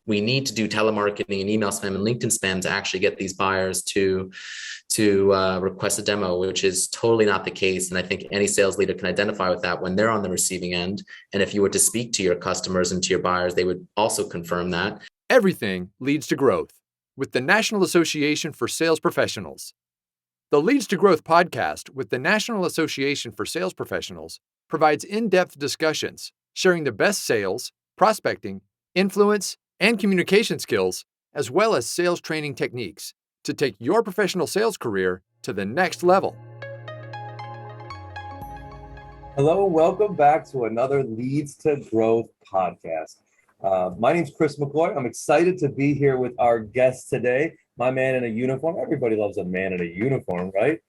we need to do telemarketing and email spam and LinkedIn spam to actually get these buyers to request a demo, which is totally not the case. And I think any sales leader can identify with that when they're on the receiving end. And if you were to speak to your customers and to your buyers, they would also confirm that. Everything leads to growth with the National Association for Sales Professionals. The Leads to Growth podcast with the National Association for Sales Professionals provides in-depth discussions sharing the best sales, prospecting, influence, and communication skills, as well as sales training techniques to take your professional sales career to the next level. Hello, welcome back to another Leads to Growth podcast. My name's Chris McCoy. I'm excited to be here with our guest today, my man in a uniform. Everybody loves a man in a uniform, right?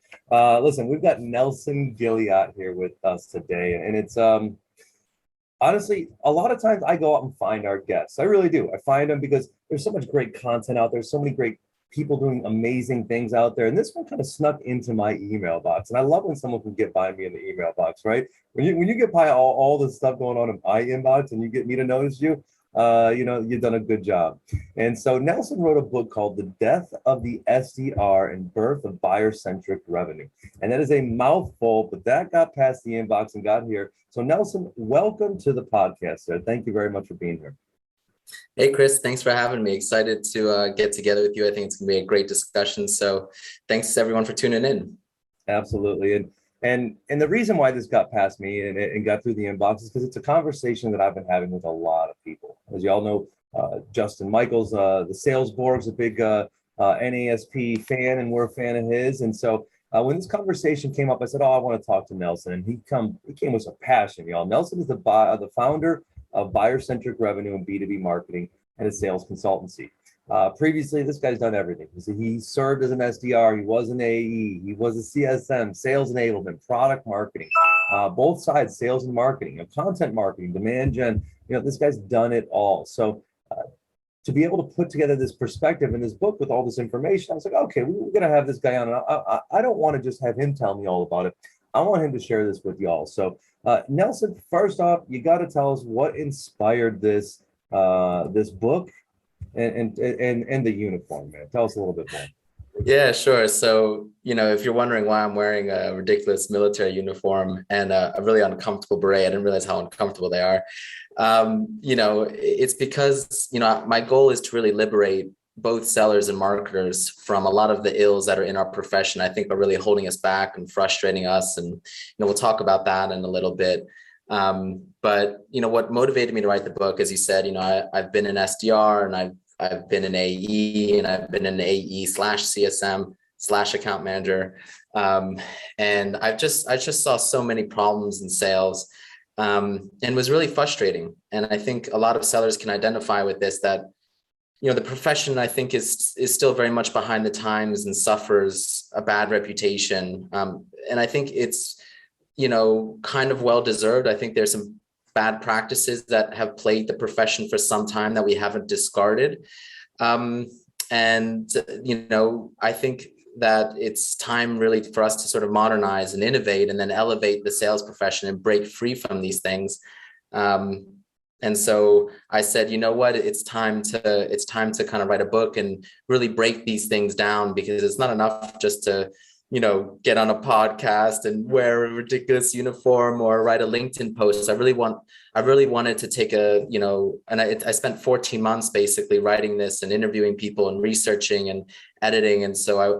Listen, we've got Nelsen Gilliat here with us today, and it's honestly, a lot of times I go out and find our guests. I really do. I find them because there's so much great content out there, so many great people doing amazing things out there. And this one kind of snuck into my email box. And I love when someone can get by me in the email box, right? When you get by all the stuff going on in my inbox and you get me to notice you, you've done a good job. And so Nelsen wrote a book called The Death of the SDR and Birth of Buyer Centric Revenue. And that is a mouthful, but that got past the inbox and got here. So Nelsen, welcome to the podcast, sir. Thank you very much for being here. Hey, Chris, thanks for having me. Excited to get together with you. I think it's going to be a great discussion. So thanks everyone for tuning in. Absolutely. And the reason why this got past me and got through the inbox is because it's a conversation that I've been having with a lot of people. As you all know, Justin Michaels, the Sales Borg's a big NASP fan, and we're a fan of his. And so when this conversation came up, I said, I want to talk to Nelsen. And he came with some passion, y'all. Nelsen is the founder of Buyer Centric Revenue and B2B marketing and a sales consultancy. Previously, this guy's done everything. He served as an SDR, he was an AE, he was a CSM, sales enablement, product marketing, both sides, sales and marketing, content marketing, demand gen. This guy's done it all. So to be able to put together this perspective in this book with all this information, I was like, okay, we're going to have this guy on. I don't want to just have him tell me all about it. I want him to share this with y'all. So Nelsen, first off, you got to tell us what inspired this book and the uniform, man. Tell us a little bit more. Yeah, sure. So, if you're wondering why I'm wearing a ridiculous military uniform and a really uncomfortable beret, I didn't realize how uncomfortable they are. It's because, my goal is to really liberate both sellers and marketers from a lot of the ills that are in our profession. I think are really holding us back and frustrating us. And, we'll talk about that in a little bit. But what motivated me to write the book, as you said, I've been an SDR and I've been an AE and I've been an AE/CSM/account manager. And I just saw so many problems in sales and was really frustrating. And I think a lot of sellers can identify with this, that the profession, I think, is still very much behind the times and suffers a bad reputation. And I think it's, kind of well-deserved. I think there's some bad practices that have plagued the profession for some time that we haven't discarded. I think that it's time really for us to sort of modernize and innovate and then elevate the sales profession and break free from these things. And so I said, you know what, it's time to kind of write a book and really break these things down, because it's not enough just to, get on a podcast and wear a ridiculous uniform or write a LinkedIn post. I really wanted to take and I spent 14 months basically writing this and interviewing people and researching and editing. And so I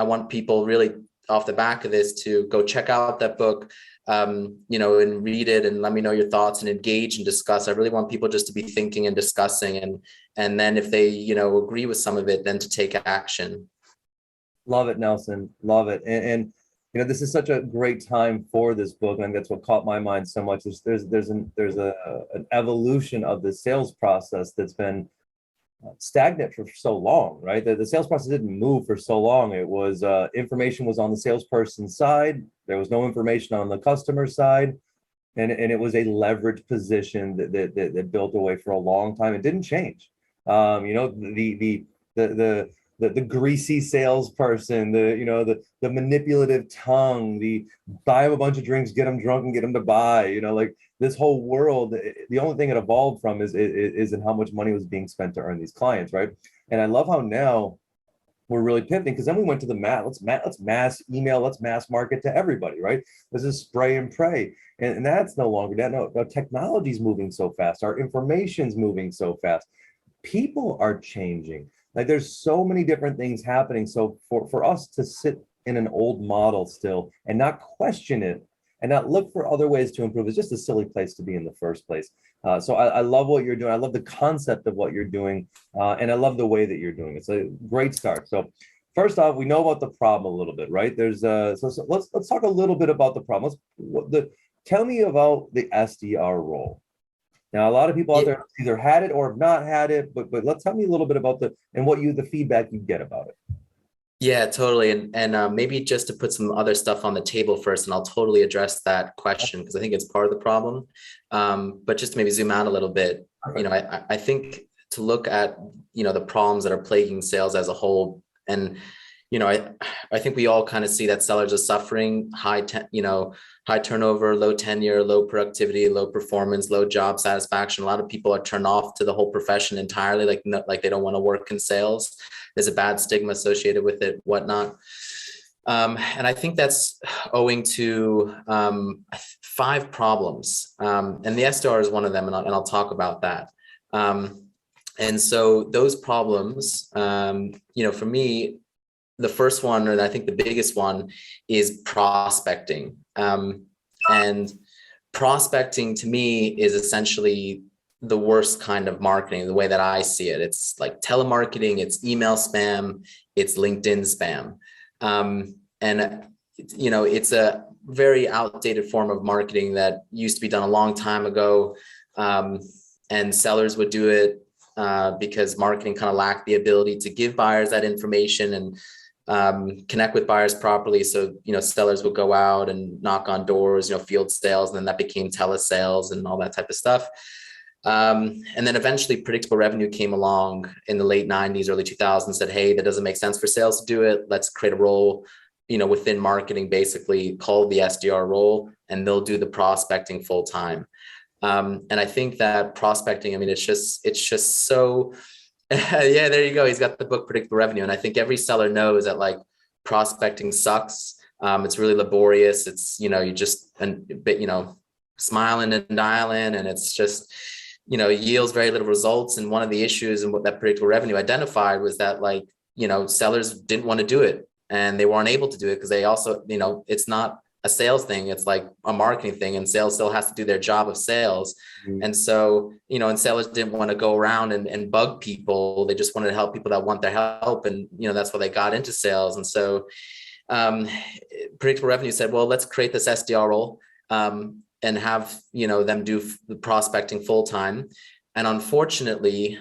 want people really off the back of this to go check out that book, and read it and let me know your thoughts and engage and discuss. I really want people just to be thinking and discussing, and then if they, agree with some of it, then to take action. Love it, Nelsen. Love it. And this is such a great time for this book. And that's what caught my mind so much. There's an evolution of the sales process that's been stagnant for so long, right? The sales process didn't move for so long. It was information was on the salesperson's side. There was no information on the customer side. And it was a leverage position that built away for a long time. It didn't change. the greasy salesperson, the manipulative tongue, the buy them a bunch of drinks, get them drunk and get them to buy, like this whole world. The only thing it evolved from is in how much money was being spent to earn these clients, right? And I love how now we're really pivoting, because then we went to the let's mass email, let's mass market to everybody, right? This is spray and pray. And that's no longer that. No, technology's moving so fast. Our information's moving so fast. People are changing. Like there's so many different things happening. So for us to sit in an old model still and not question it and not look for other ways to improve is just a silly place to be in the first place. So I love what you're doing. I love the concept of what you're doing, and I love the way that you're doing it. It's a great start. So first off, we know about the problem a little bit, right? There's so let's talk a little bit about the problem. Tell me about the SDR role. Now, a lot of people out there either had it or have not had it, but let's tell me a little bit about the feedback you get about it. Yeah, totally. And maybe just to put some other stuff on the table first, and I'll totally address that question because I think it's part of the problem. But just to maybe zoom out a little bit, I think to look at, the problems that are plaguing sales as a whole. And, I think we all kind of see that sellers are suffering high turnover, low tenure, low productivity, low performance, low job satisfaction. A lot of people are turned off to the whole profession entirely, like they don't want to work in sales. There's a bad stigma associated with it, whatnot. And I think that's owing to 5 problems. And the SDR is one of them, and I'll talk about that. And so those problems, for me, the first one, or I think the biggest one, is prospecting. And prospecting to me is essentially the worst kind of marketing, the way that I see it. It's like telemarketing, it's email spam, it's LinkedIn spam. And it's a very outdated form of marketing that used to be done a long time ago. And sellers would do it because marketing kind of lacked the ability to give buyers that information and connect with buyers properly. So, sellers would go out and knock on doors, field sales, and then that became telesales and all that type of stuff. And then eventually predictable revenue came along in the late 90s, early 2000s, said, hey, that doesn't make sense for sales to do it. Let's create a role, within marketing, basically called the SDR role, and they'll do the prospecting full time. And I think that prospecting, it's just so, yeah, there you go. He's got the book Predictable Revenue. And I think every seller knows that prospecting sucks. It's really laborious. It's, you just a bit, smiling and dialing, and it's just, yields very little results. And one of the issues and what that Predictable Revenue identified was that sellers didn't want to do it, and they weren't able to do it because they also, it's not a sales thing. It's like a marketing thing, and sales still has to do their job of sales. Mm-hmm. And so, and sellers didn't want to go around and bug people. They just wanted to help people that want their help. And, that's why they got into sales. And so Predictable Revenue said, well, let's create this SDR role and have, them do the prospecting full time. And unfortunately,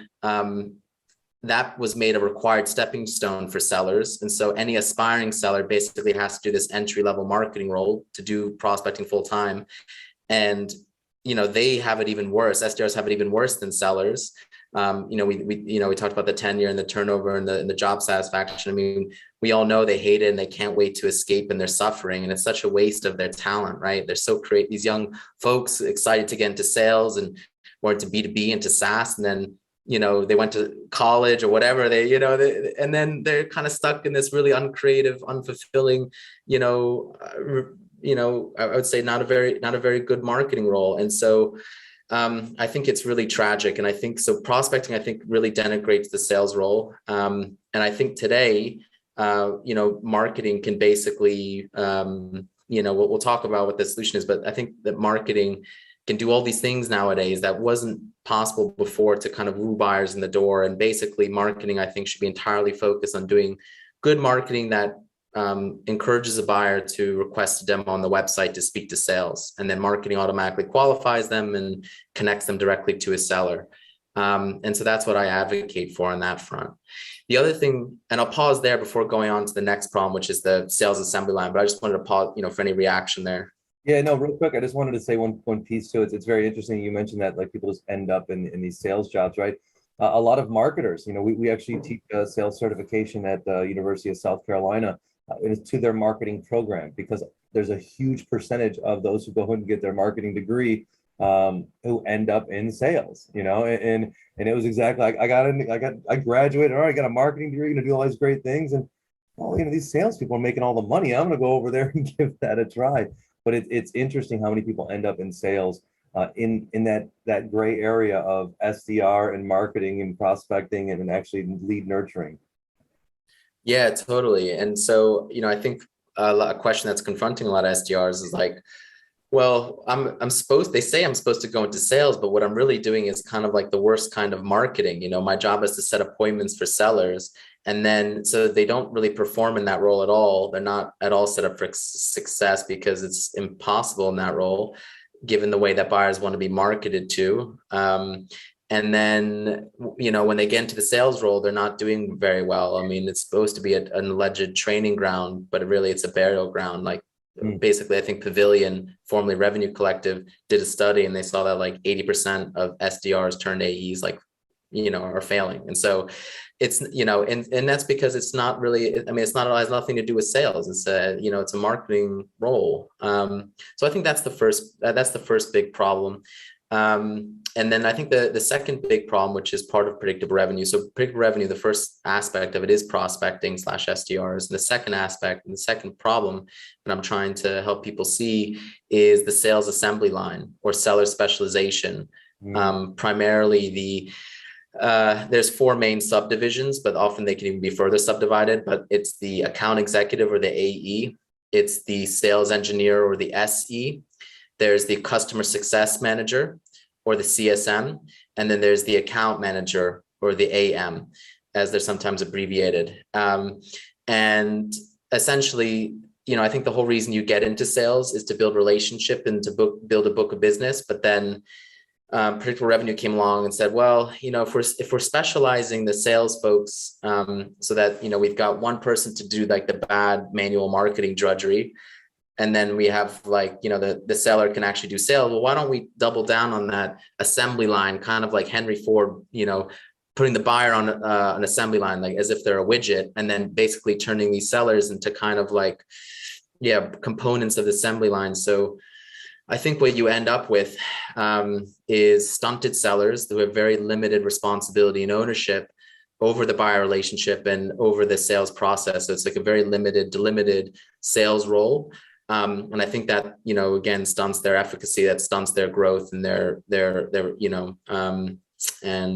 that was made a required stepping stone for sellers. And so any aspiring seller basically has to do this entry-level marketing role to do prospecting full time. And, they have it even worse. SDRs have it even worse than sellers. We talked about the tenure and the turnover and the job satisfaction. We all know they hate it and they can't wait to escape, and they're suffering, and it's such a waste of their talent, right? They're so creative. These young folks excited to get into sales and or into B2B, into SaaS, and then they went to college or whatever, and then they're kind of stuck in this really uncreative, unfulfilling, I would say not a very good marketing role. And so I think it's really tragic. And I think so prospecting, really denigrates the sales role. And I think today, marketing can basically, we'll talk about what the solution is, but I think that marketing can do all these things nowadays that wasn't possible before to kind of woo buyers in the door. And basically marketing, I think, should be entirely focused on doing good marketing that encourages a buyer to request a demo on the website to speak to sales. And then marketing automatically qualifies them and connects them directly to a seller. And so that's what I advocate for on that front. The other thing, and I'll pause there before going on to the next problem, which is the sales assembly line, but I just wanted to pause, for any reaction there. Yeah, no, real quick. I just wanted to say one piece to it. It's very interesting. You mentioned that people just end up in these sales jobs, right? A lot of marketers, we actually teach sales certification at the University of South Carolina to their marketing program, because there's a huge percentage of those who go and get their marketing degree who end up in sales, and it was exactly like I graduated, all right, I got a marketing degree, gonna do all these great things, and well, these salespeople are making all the money. I'm gonna go over there and give that a try. But it's interesting how many people end up in sales in that gray area of SDR and marketing and prospecting and actually lead nurturing. Yeah, totally. And so, I think a question that's confronting a lot of SDRs is like, well, they say I'm supposed to go into sales, but what I'm really doing is kind of like the worst kind of marketing. My job is to set appointments for sellers. And then, so they don't really perform in that role at all. They're not at all set up for success because it's impossible in that role, given the way that buyers want to be marketed to. And then, when they get into the sales role, they're not doing very well. I mean, it's supposed to be an alleged training ground, but really it's a burial ground. Like basically, I think Pavilion, formerly Revenue Collective, did a study and they saw that like 80% of SDRs turned AEs are failing. And so it's, and that's because it's not really, it has nothing to do with sales. It's it's a marketing role. So I think that's the first big problem. And then I think the second big problem, which is part of predictable revenue. So predictable revenue, the first aspect of it is prospecting / SDRs. And the second aspect and the second problem that I'm trying to help people see is the sales assembly line or seller specialization. Primarily there's 4 main subdivisions, but often they can even be further subdivided, but it's the account executive or the AE. It's the sales engineer or the SE. There's the customer success manager or the CSM, and then there's the account manager or the AM, as they're sometimes abbreviated. And essentially, I think the whole reason you get into sales is to build relationship and to build a book of business. But then predictable revenue came along and said, well, if we're specializing the sales folks so that we've got one person to do like the bad manual marketing drudgery, and then we have the seller can actually do sales. Well, why don't we double down on that assembly line, kind of like Henry Ford, putting the buyer on an assembly line, like as if they're a widget, and then basically turning these sellers into kind of like, components of the assembly line. So I think what you end up with is stunted sellers who have very limited responsibility and ownership over the buyer relationship and over the sales process. So it's like a very delimited sales role. And I think that, again, stunts their efficacy, that stunts their growth and their and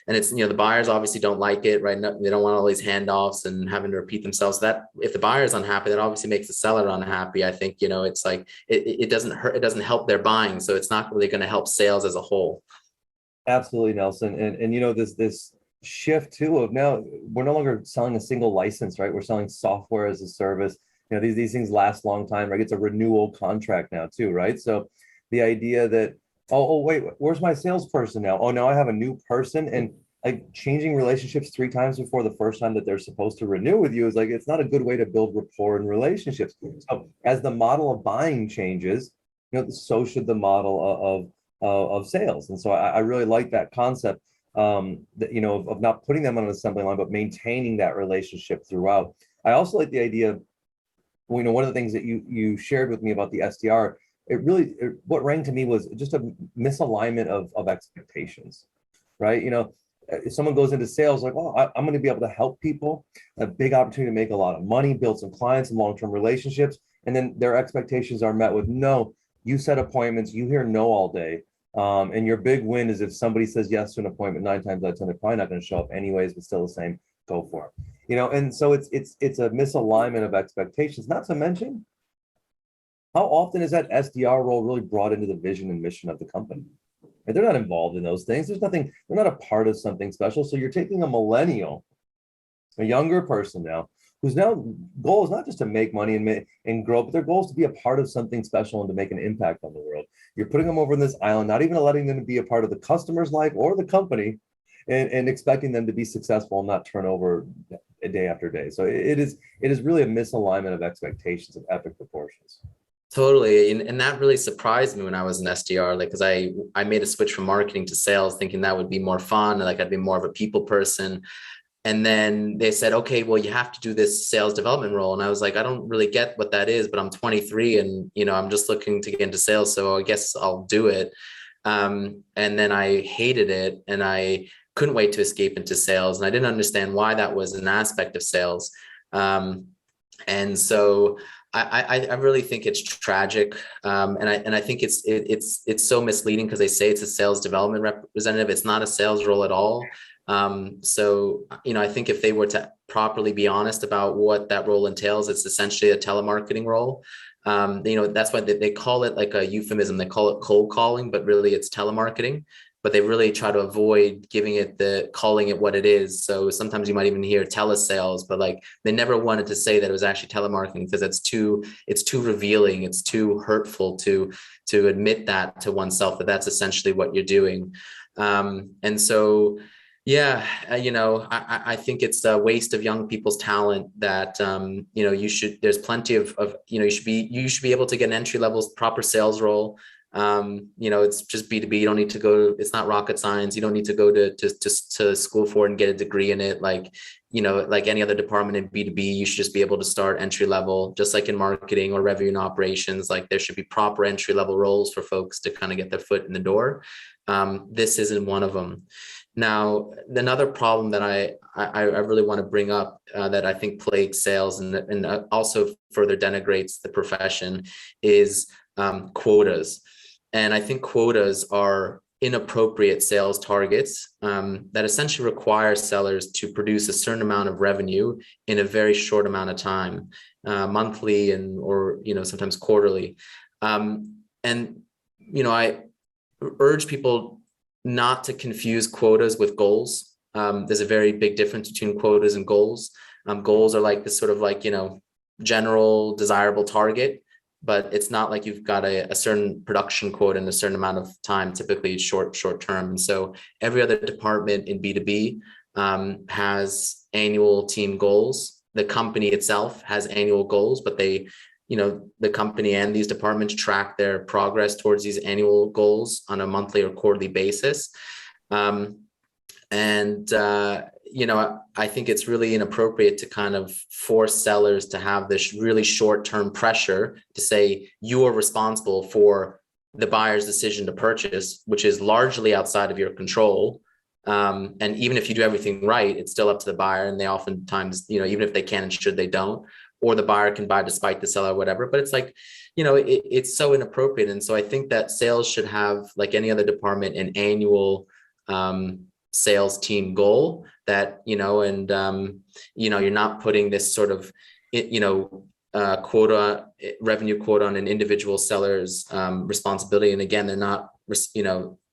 it's, the buyers obviously don't like it, right? They don't want all these handoffs and having to repeat themselves. That if the buyer is unhappy, that obviously makes the seller unhappy. I think, it's like, it doesn't hurt, it doesn't help their buying. So it's not really going to help sales as a whole. Absolutely, Nelson. And this shift too of now we're no longer selling a single license, right? We're selling software as a service. These things last a long time, right? It's a renewal contract now too, right? So the idea that, oh wait, where's my salesperson now? Oh, now I have a new person, and like changing relationships 3 times before the first time that they're supposed to renew with you is like, it's not a good way to build rapport and relationships. So as the model of buying changes, so should the model of sales. And so I really like that concept that, of not putting them on an assembly line, but maintaining that relationship throughout. I also like the idea, one of the things that you shared with me about the SDR, what rang to me was just a misalignment of expectations, right? If someone goes into sales like, oh, I'm going to be able to help people, a big opportunity to make a lot of money, build some clients and long-term relationships, and then their expectations are met with, no, you set appointments, you hear no all day, and your big win is if somebody says yes to an appointment 9 times out of 10, they're probably not going to show up anyways, but still the same, go for it. And so it's a misalignment of expectations, not to mention how often is that SDR role really brought into the vision and mission of the company? And they're not involved in those things. They're not a part of something special. So you're taking a millennial, a younger person now, whose now goal is not just to make money and grow, but their goal is to be a part of something special and to make an impact on the world. You're putting them over in this island, not even letting them be a part of the customer's life or the company, and expecting them to be successful and not turn over day after day. So it is really a misalignment of expectations of epic proportions. Totally. And that really surprised me when I was an SDR, like, because I made a switch from marketing to sales thinking that would be more fun. And like, I'd be more of a people person. And then they said, okay, well, you have to do this sales development role. And I was like, I don't really get what that is, but I'm 23 and, I'm just looking to get into sales. So I guess I'll do it. And then I hated it and I couldn't wait to escape into sales. And I didn't understand why that was an aspect of sales. And so I really think it's tragic. And I think it's so misleading because they say it's a sales development representative. It's not a sales role at all. So, I think if they were to properly be honest about what that role entails, it's essentially a telemarketing role. That's why they call it like a euphemism. They call it cold calling, but really it's telemarketing. But they really try to avoid calling it what it is. So sometimes you might even hear telesales, but like they never wanted to say that it was actually telemarketing because it's too revealing. It's too hurtful to admit that to oneself, that that's essentially what you're doing. And so, yeah, I think it's a waste of young people's talent that, there's plenty of, you should be able to get an entry level proper sales role. It's just B2B. You don't need to go, it's not rocket science. You don't need to go to school for it and get a degree in it. Like any other department in B2B, you should just be able to start entry level, just like in marketing or revenue and operations. Like there should be proper entry level roles for folks to kind of get their foot in the door. This isn't one of them. Now, another problem that I really want to bring up that I think plagues sales and also further denigrates the profession is quotas. And I think quotas are inappropriate sales targets that essentially require sellers to produce a certain amount of revenue in a very short amount of time, monthly or sometimes quarterly. I urge people not to confuse quotas with goals. There's a very big difference between quotas and goals. Goals are like this sort of like, general desirable target, but it's not like you've got a certain production quota in a certain amount of time, typically short term. And so every other department in B2B has annual team goals. The company itself has annual goals, but the company and these departments track their progress towards these annual goals on a monthly or quarterly basis. I think it's really inappropriate to kind of force sellers to have this really short-term pressure to say you are responsible for the buyer's decision to purchase, which is largely outside of your control. And even if you do everything right, it's still up to the buyer. And they oftentimes, even if they can and should, they don't, or the buyer can buy despite the seller or whatever. But it's like, it's so inappropriate. And so I think that sales should have, like any other department, an annual sales team goal that, you're not putting this sort of, revenue quota on an individual seller's responsibility. And again, they're not,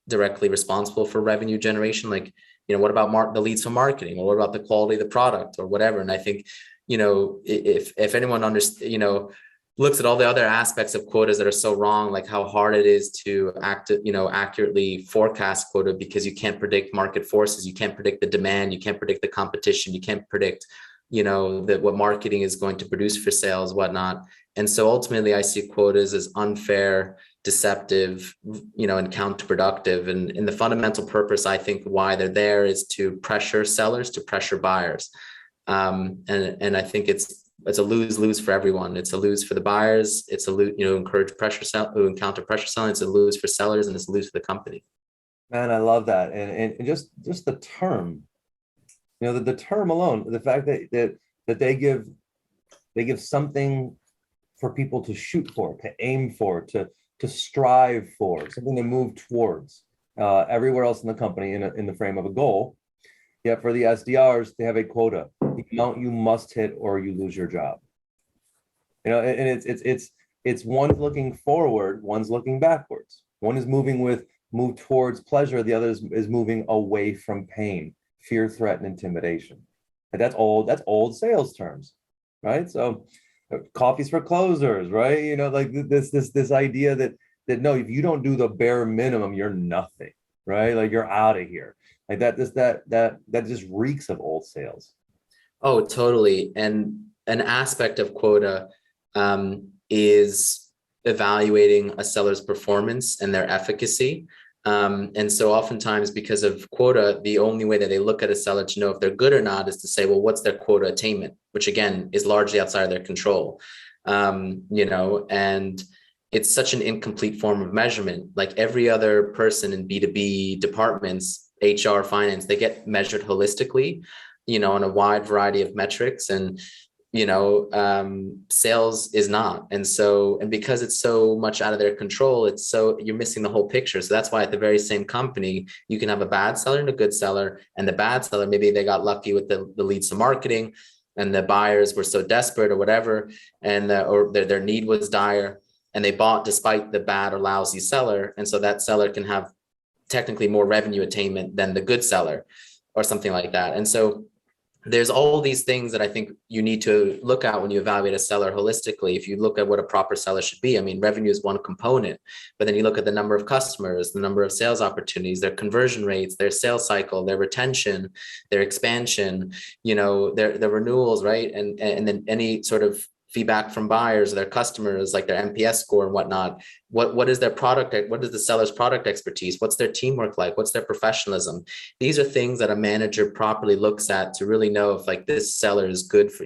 directly responsible for revenue generation. Like, what about the leads from marketing, or what about the quality of the product or whatever? And I think, if anyone looks at all the other aspects of quotas that are so wrong, like how hard it is to accurately forecast quota, because you can't predict market forces, you can't predict the demand, you can't predict the competition, you can't predict, what marketing is going to produce for sales, whatnot. And so ultimately I see quotas as unfair, deceptive, and counterproductive. And the fundamental purpose, I think, why they're there is to pressure sellers, to pressure buyers. And I think it's a lose-lose for everyone. It's a lose for the buyers. It's a lose, encourage encounter pressure selling. It's a lose for sellers, and it's a lose for the company. Man, I love that. And just the term, the term alone, the fact that they give something for people to shoot for, to aim for, to strive for, something to move towards everywhere else in the company in the frame of a goal. Yet for the SDRs, they have a quota, the amount you must hit or you lose your job. And it's one's looking forward, one's looking backwards. One is move towards pleasure, the other is moving away from pain, fear, threat, and intimidation. And that's old sales terms, right? So coffee's for closers, right? Like this idea that no, if you don't do the bare minimum, you're nothing, right? Like you're out of here. Like that just reeks of old sales. Oh, totally. And an aspect of quota is evaluating a seller's performance and their efficacy. And so oftentimes, because of quota, the only way that they look at a seller to know if they're good or not is to say, well, what's their quota attainment, which again is largely outside of their control. And it's such an incomplete form of measurement. Like every other person in B2B departments, HR, finance, they get measured holistically, on a wide variety of metrics, and sales is not. And because it's so much out of their control, you're missing the whole picture. So that's why at the very same company, you can have a bad seller and a good seller, and the bad seller, maybe they got lucky with the leads to marketing, and the buyers were so desperate or whatever, and or their need was dire, and they bought despite the bad or lousy seller. And so that seller can have technically more revenue attainment than the good seller or something like that. And so there's all these things that I think you need to look at when you evaluate a seller holistically. If you look at what a proper seller should be, I mean, revenue is one component, but then you look at the number of customers, the number of sales opportunities, their conversion rates, their sales cycle, their retention, their expansion, their renewals, right? And then any sort of feedback from buyers, their customers, like their NPS score and whatnot. What is their product? What is the seller's product expertise? What's their teamwork like? What's their professionalism? These are things that a manager properly looks at to really know if like this seller is good for,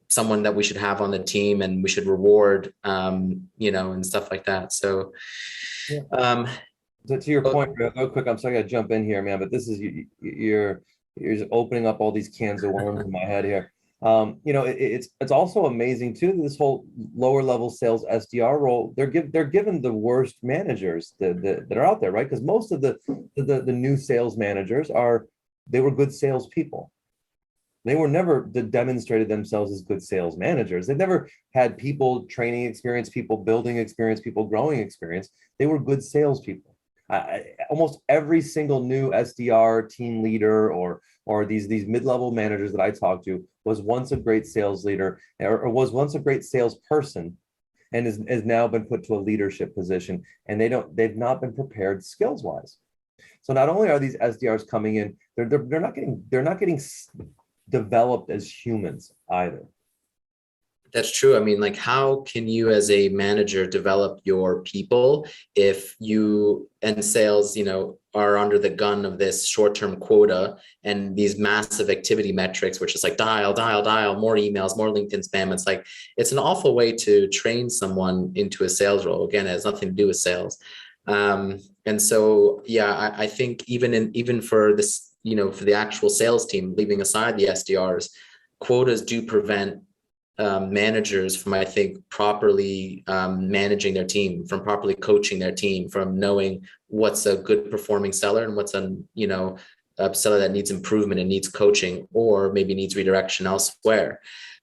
someone that we should have on the team and we should reward, and stuff like that. So, So to your point, real quick, I'm sorry I gotta jump in here, man, but this is you're just opening up all these cans of worms in my head here. It's also amazing too, this whole lower level sales SDR role, they're given the worst managers that are out there, right? Because most of the new sales managers they were good salespeople. They were never demonstrated themselves as good sales managers. They never had people training experience, people building experience, people growing experience. They were good salespeople. Almost every single new SDR team leader or these mid-level managers that I talked to was once a great sales leader or was once a great salesperson and has now been put to a leadership position, and they've not been prepared skills wise. So not only are these SDRs coming in, they're not getting developed as humans either. That's true. I mean, like, how can you as a manager develop your people if you and sales, are under the gun of this short-term quota and these massive activity metrics, which is like dial, more emails, more LinkedIn spam. It's an awful way to train someone into a sales role. Again, it has nothing to do with sales. And so, yeah, I think even for this, for the actual sales team, leaving aside the SDRs, quotas do prevent managers from, I think, properly managing their team, from properly coaching their team, from knowing what's a good performing seller and what's a seller that needs improvement and needs coaching or maybe needs redirection elsewhere,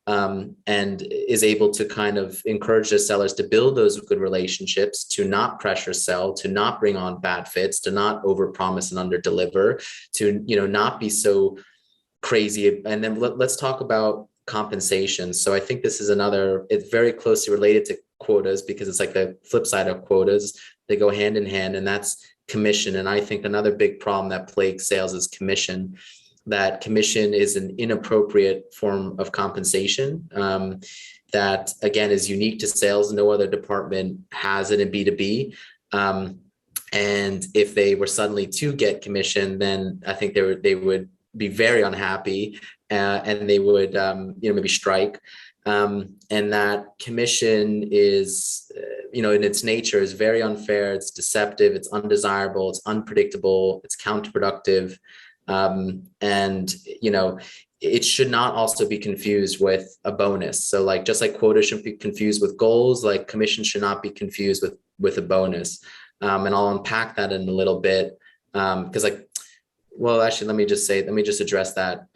and is able to kind of encourage the sellers to build those good relationships, to not pressure sell, to not bring on bad fits, to not overpromise and underdeliver, to not be so crazy. And then let's talk about compensation. So I think this is it's very closely related to quotas because it's like the flip side of quotas. They go hand in hand, and that's commission. And I think another big problem that plagues sales is commission. That commission is an inappropriate form of compensation that, again, is unique to sales. No other department has it in B2B. And if they were suddenly to get commission, then I think they would be very unhappy, and they would maybe strike. And that commission is, in its nature, is very unfair. It's deceptive. It's undesirable. It's unpredictable. It's counterproductive. And it should not also be confused with a bonus. So just like quota shouldn't be confused with goals, like commission should not be confused with a bonus. And I'll unpack that in a little bit, because well, actually, let me just address that.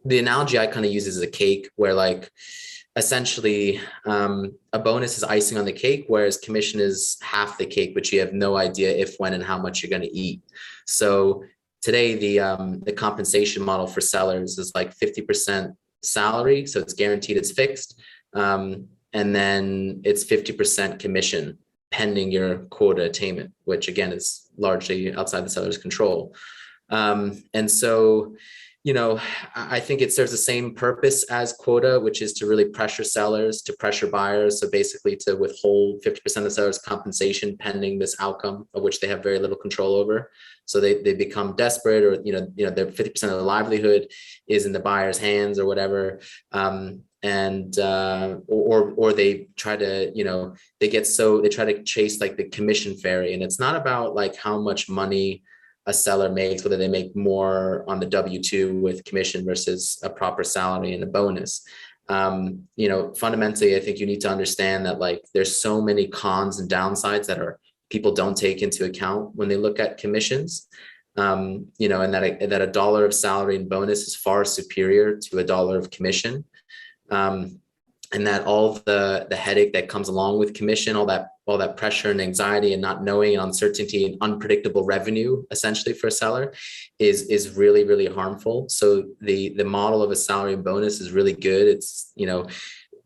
The analogy I kind of use is a cake, where essentially a bonus is icing on the cake, whereas commission is half the cake, but you have no idea if, when, and how much you're going to eat. So today, the compensation model for sellers is 50% salary, so it's guaranteed, it's fixed, and then it's 50% commission pending your quota attainment, which again is largely outside the seller's control. And so I think it serves the same purpose as quota, which is to really pressure sellers, to pressure buyers. So basically to withhold 50% of the seller's compensation pending this outcome of which they have very little control over. So they become desperate, or, their 50% of the livelihood is in the buyer's hands or whatever. Or they try to, they try to chase like the commission fairy. And it's not about like how much money a seller makes, whether they make more on the W-2 with commission versus a proper salary and a bonus. Fundamentally, I think you need to understand that like there's so many cons and downsides that people don't take into account when they look at commissions. And that a dollar of salary and bonus is far superior to a dollar of commission. And that all the headache that comes along with commission, all that pressure and anxiety and not knowing and uncertainty and unpredictable revenue, essentially for a seller, is really, really harmful. So the model of a salary and bonus is really good. It's,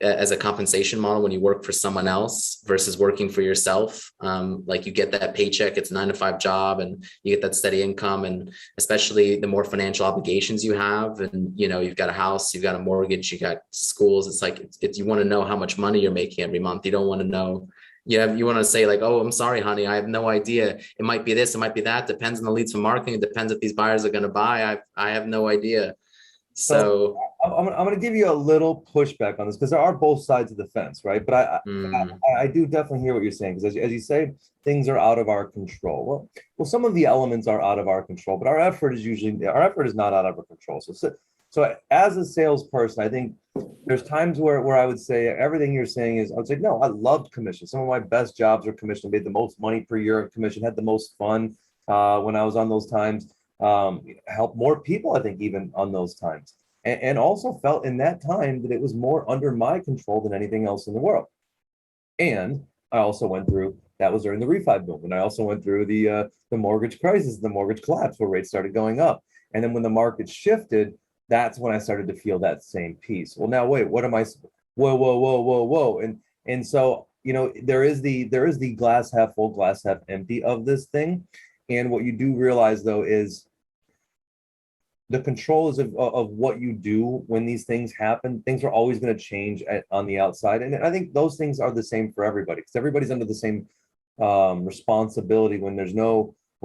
as a compensation model when you work for someone else versus working for yourself. Like you get that paycheck, it's a 9-to-5 job, and you get that steady income. And especially the more financial obligations you have, and you've got a house, you've got a mortgage, you got schools. It's like you want to know how much money you're making every month. You don't want to know. You want to say like, oh, I'm sorry, honey, I have no idea. It might be this, it might be that. Depends on the leads from marketing. It depends if these buyers are going to buy. I have no idea. So I'm going to give you a little pushback on this, because there are both sides of the fence, right? But I do definitely hear what you're saying, because as you say, things are out of our control. Well, some of the elements are out of our control, but our effort is not out of our control. So as a salesperson, I think there's times where I would say everything you're saying is, I would say, no, I loved commission. Some of my best jobs were commission. Made the most money per year in commission, had the most fun when I was on those times. Help more people, I think, even on those times, and also felt in that time that it was more under my control than anything else in the world. And I also went through, that was during the refi boom, and I also went through the mortgage crisis, the mortgage collapse, where rates started going up. And then when the market shifted, that's when I started to feel that same piece. Well, now wait, what am I? Whoa. And so, there is the glass half full, glass half empty of this thing. And what you do realize, though, is the control is of what you do when these things happen. Things are always going to change on the outside. And I think those things are the same for everybody, because everybody's under the same responsibility. When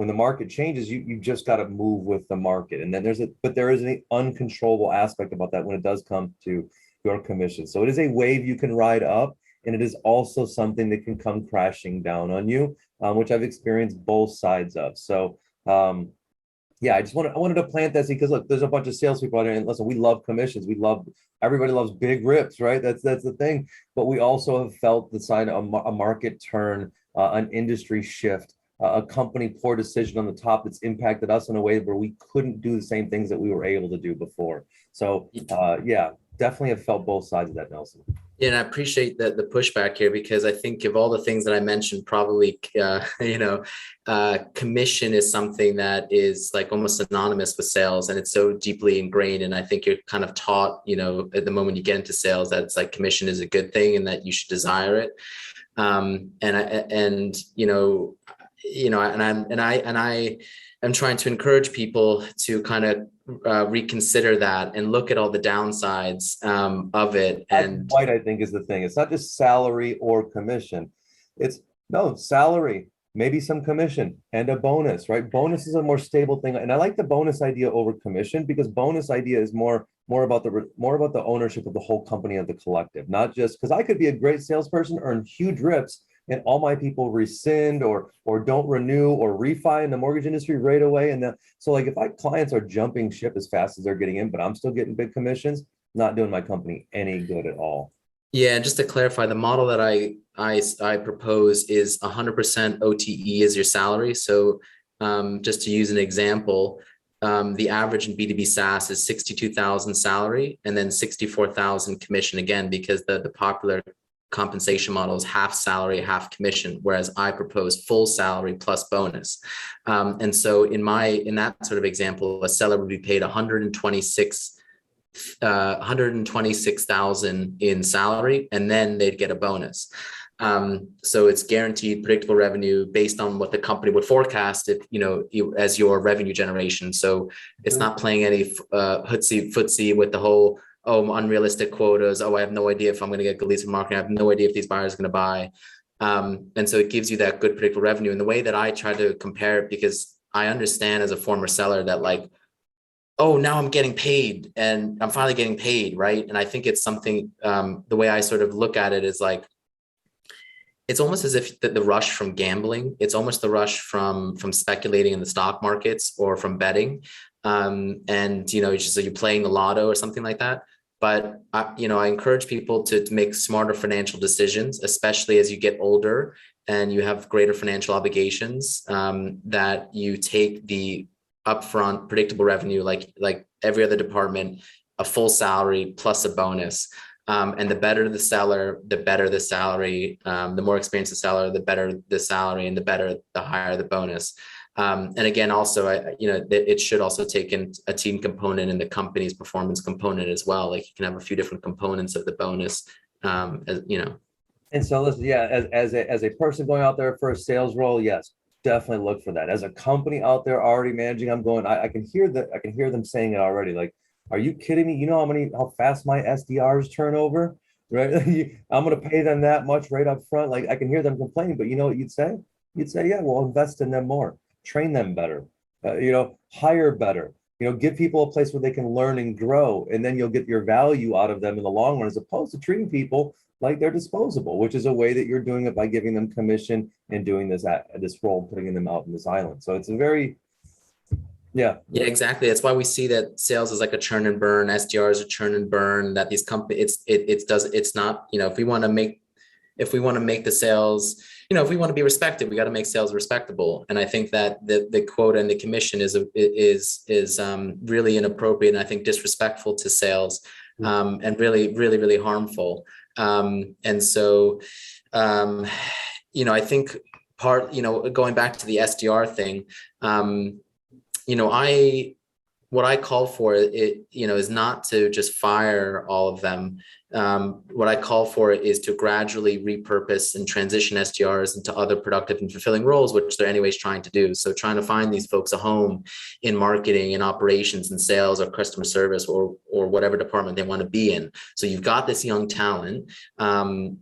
the market changes, you just got to move with the market. And then there is an uncontrollable aspect about that when it does come to your commission. So it is a wave you can ride up, and it is also something that can come crashing down on you, which I've experienced both sides of. So I wanted to plant that seed, because look, there's a bunch of salespeople out there, and listen, we love commissions. Everybody loves big rips, right? That's the thing. But we also have felt the sign of a market turn, an industry shift, a company poor decision on the top that's impacted us in a way where we couldn't do the same things that we were able to do before. So definitely have felt both sides of that, Nelsen. Yeah, and I appreciate the pushback here, because I think of all the things that I mentioned, probably, commission is something that is like almost synonymous with sales, and it's so deeply ingrained. And I think you're kind of taught, at the moment you get into sales, that it's like commission is a good thing and that you should desire it. I'm trying to encourage people to kind of reconsider that and look at all the downsides of it. And White, I think, is the thing. It's not just salary or commission. It's salary, maybe some commission, and a bonus, right? Bonus is a more stable thing. And I like the bonus idea over commission, because bonus idea is more about the ownership of the whole company, of the collective, not just because I could be a great salesperson, earn huge rips, and all my people rescind or don't renew or refi in the mortgage industry right away. And so like if my clients are jumping ship as fast as they're getting in, but I'm still getting big commissions, not doing my company any good at all. Yeah, and just to clarify, the model that I propose is 100% OTE as your salary. So just to use an example, the average in B2B SaaS is 62,000 salary and then 64,000 commission, again, because the popular compensation model is half salary, half commission, whereas I propose full salary plus bonus. And so in that sort of example, a seller would be paid 126,000 in salary, and then they'd get a bonus. So it's guaranteed predictable revenue based on what the company would forecast if, as your revenue generation. So it's not playing any footsie with the whole, unrealistic quotas. I have no idea if I'm going to get good leads from marketing. I have no idea if these buyers are going to buy. And so it gives you that good predictable revenue. And the way that I try to compare it, because I understand as a former seller that now I'm getting paid and I'm finally getting paid, right? And I think it's something, the way I sort of look at it is it's almost as if the rush from gambling, it's almost the rush from speculating in the stock markets or from betting. You're playing the lotto or something like that. But I encourage people to make smarter financial decisions, especially as you get older and you have greater financial obligations, that you take the upfront predictable revenue, like every other department, a full salary plus a bonus. And the better the seller, the better the salary. The more experienced the seller, the better the salary, and the higher the bonus. And again, also, it should also take in a team component and the company's performance component as well. Like you can have a few different components of the bonus, And so listen, as a person going out there for a sales role, yes, definitely look for that. As a company out there already managing, I can hear them saying it already. Like, are you kidding me? You know how fast my SDRs turn over, right? I'm going to pay them that much right up front. Like I can hear them complaining, but you know what you'd say? You'd say, yeah, well, invest in them more, train them better, hire better, give people a place where they can learn and grow, and then you'll get your value out of them in the long run, as opposed to treating people like they're disposable, which is a way that you're doing it by giving them commission and doing this role, putting them out in this island. So it's a very, yeah, exactly. That's why we see that sales is like a churn and burn. SDRs are churn and burn. That these companies, it's not. If we want to make the sales, if we want to be respected, we got to make sales respectable. And I think that the quota and the commission is really inappropriate and I think disrespectful to sales, and really, really, really harmful. And so, I think going back to the SDR thing, what I call for is not to just fire all of them. What I call for is to gradually repurpose and transition SDRs into other productive and fulfilling roles, which they're anyways trying to do. So trying to find these folks a home in marketing and operations and sales or customer service or whatever department they want to be in. So you've got this young talent, and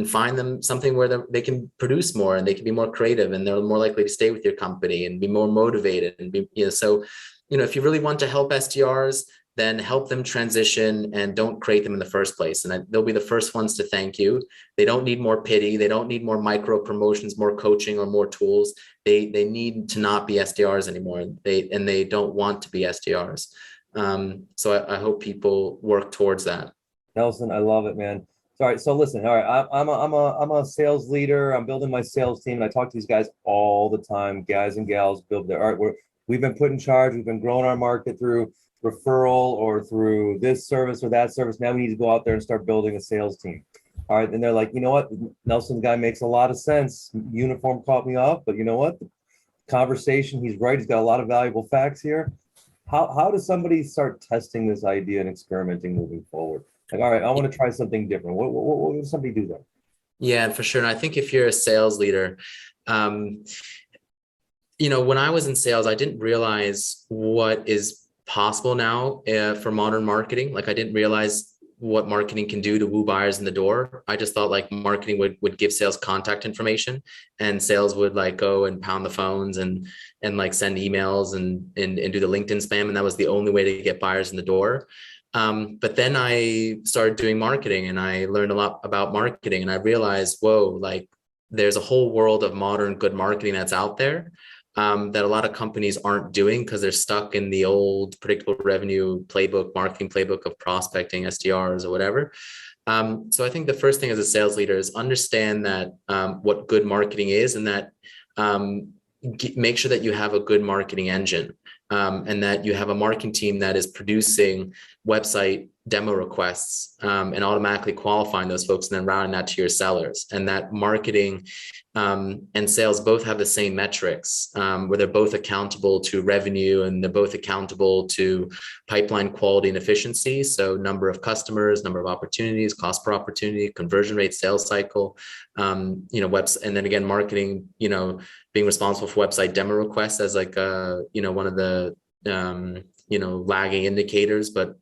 find them something where they can produce more and they can be more creative and they're more likely to stay with your company and be more motivated and be, if you really want to help SDRs, then help them transition and don't create them in the first place. And they'll be the first ones to thank you. They don't need more pity. They don't need more micro promotions, more coaching, or more tools. They need to not be SDRs anymore. They don't want to be SDRs. So I hope people work towards that. Nelsen, I love it, man. All right. So listen, all right, I'm a sales leader. I'm building my sales team. And I talk to these guys all the time, guys and gals build their art. We've been put in charge. We've been growing our market through referral or through this service or that service. Now we need to go out there and start building a sales team. All right. And they're like, you know what? Nelsen's guy makes a lot of sense. Uniform caught me off, but you know what? The conversation, he's right. He's got a lot of valuable facts here. How does somebody start testing this idea and experimenting moving forward? Like, all right, I want to try something different. What does somebody do there? Yeah, for sure. And I think if you're a sales leader, when I was in sales, I didn't realize what is possible now for modern marketing. Like I didn't realize what marketing can do to woo buyers in the door. I just thought like marketing would give sales contact information and sales would like go and pound the phones and like send emails and do the LinkedIn spam. And that was the only way to get buyers in the door. But then I started doing marketing and I learned a lot about marketing and I realized, whoa, like there's a whole world of modern good marketing that's out there. That a lot of companies aren't doing because they're stuck in the old predictable revenue playbook, marketing playbook of prospecting, SDRs or whatever. So I think the first thing as a sales leader is understand that what good marketing is and that make sure that you have a good marketing engine. and that you have a marketing team that is producing website demo requests and automatically qualifying those folks and then routing that to your sellers, and that marketing and sales both have the same metrics where they're both accountable to revenue and they're both accountable to pipeline quality and efficiency. So number of customers, number of opportunities, cost per opportunity, conversion rate, sales cycle, website, and then again, marketing, being responsible for website demo requests as like one of the lagging indicators, but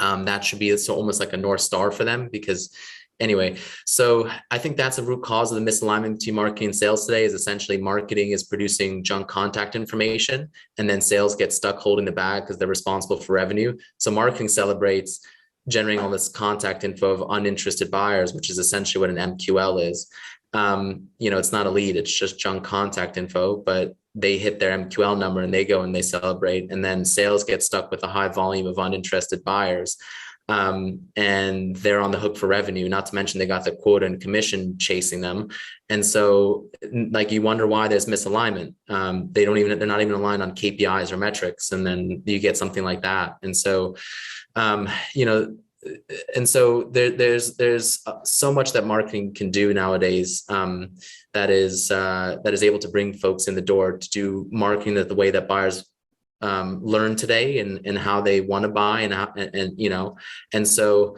that should be almost like a North Star for them, because anyway, so I think that's a root cause of the misalignment between marketing and sales today. Is essentially marketing is producing junk contact information, and then sales get stuck holding the bag because they're responsible for revenue. So marketing celebrates generating all this contact info of uninterested buyers, which is essentially what an MQL is. It's not a lead, it's just junk contact info, but they hit their MQL number and they go and they celebrate, and then sales get stuck with a high volume of uninterested buyers. And they're on the hook for revenue, not to mention they got the quota and commission chasing them. And so you wonder why there's misalignment. They're not even aligned on KPIs or metrics. And then you get something like that. And so, there's so much that marketing can do nowadays that is able to bring folks in the door to do marketing the way that buyers learn today and how they want to buy and so